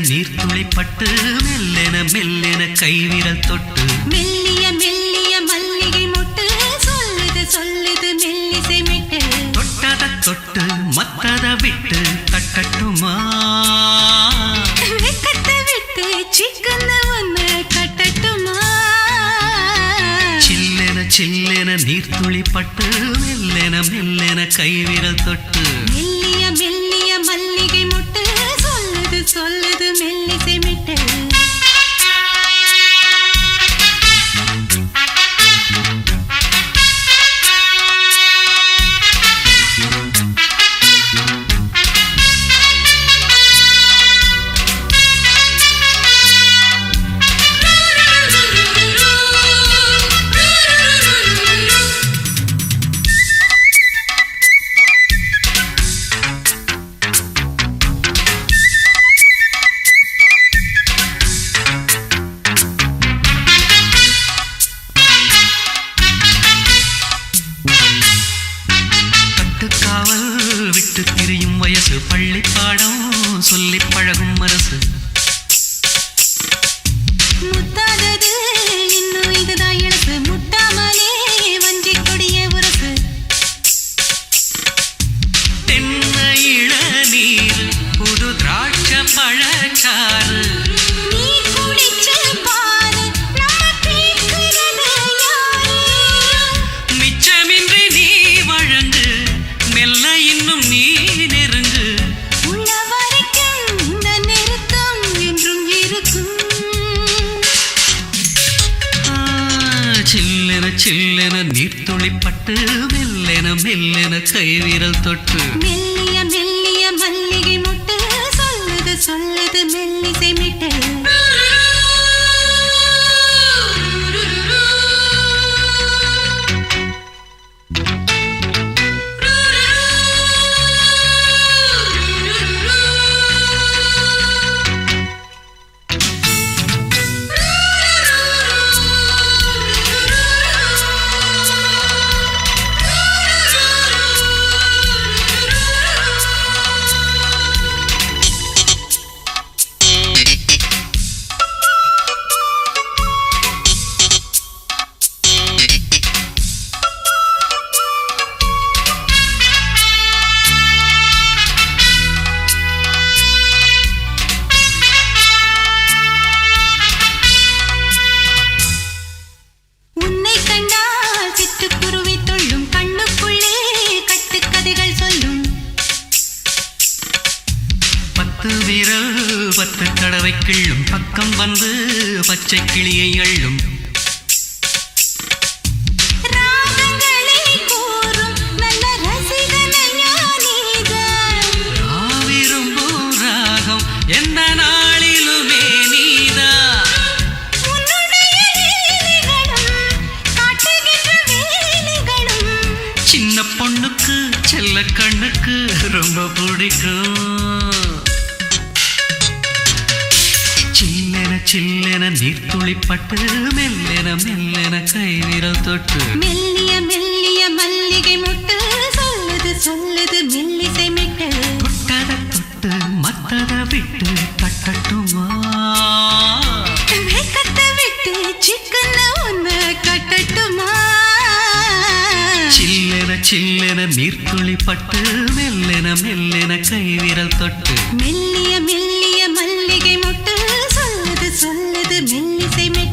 நீர்த்துளி பட்டு மெல்லென மெல்லென கைவிரல் தொட்டு மெல்லிய மெல்லிய மல்லிகை மொட்டு சொல்லுது சொல்லுது மெல்லிசை மிட்டு தொட்டத தொட்டு மத்தத விட்டு தட்டட்டுமா வெக்கத்தை விட்டு சிக்கன ஒன்று கட்டட்டுமா சில்லென சில்லென நீர்த்துளி பட்டு மெல்லென மெல்லென கைவிரல் தொட்டு மெல்லிய மெல்லிய மல்லிகை மொட்டு சொல்லுது சொல்லுது மெல்லிசை மிட்டு விட்டு திரியும் வயசு பள்ளி பாடம் சொல்லி பழகும் மனசு முத்தாதது இன்னும் இதுதான் எனக்கு முட்டாமலே வஞ்சி கொடிய உரசு தென்னை இளநீர் புது திராட்ச பழச்சாறு நீ குடிச்ச பாரு நம்ம கேட்கிறது யாரு மிச்சமின்றி நீ வழங்கு மெல்ல இன்னும் நீ நெருங்கு உள்ள வரைக்கும் இந்த நெருக்கம் என்றும் இருக்கும் சில்லென சில்லென நீர்த்துளி பட்டு மெல்லென மெல்லென கைவிரல் தொட்டு மெல்லிய மெல்லிய மல்லிகை மொட்டு சொல்லுது சொல்லுது மெல்லிசை மிட்டு விரல் 10 தடவை கிள்ளும் பக்கம் வந்து பச்சை கிளியை அள்ளும் ராகங்களை கூறும் நல்ல ரசிகனையா நீதான் விரும்பும் ராகம் எந்த நாளிலுமே நீதான் உன்னுடைய லீலைகளும் காட்டுகின்ற வேலைகளும் சின்ன பொண்ணுக்கு செல்ல கண்ணுக்கு ரொம்ப பிடிக்கும் சில்லென நீர்த்துளி பட்டு மெல்லென மெல்லென கைவிரல் தொட்டு மெல்லிய மெல்லிய மல்லிகை மொட்டு சொல்லுது சொல்லுது மெல்லிசை மிட்டு தொட்டத தொட்டு மத்தத விட்டு தட்டட்டுமா வெக்கத்தை விட்டு சிக்கன ஒன்று கட்டட்டுமா சில்லென நீர்த்துளி பட்டு மெல்லென மெல்லென கைவிரல் தொட்டு மெல்லிய மெல்லிய மல்லிகை மொட்டு சொல்லுது சொல்லுது மெல்லிசை மிட்டு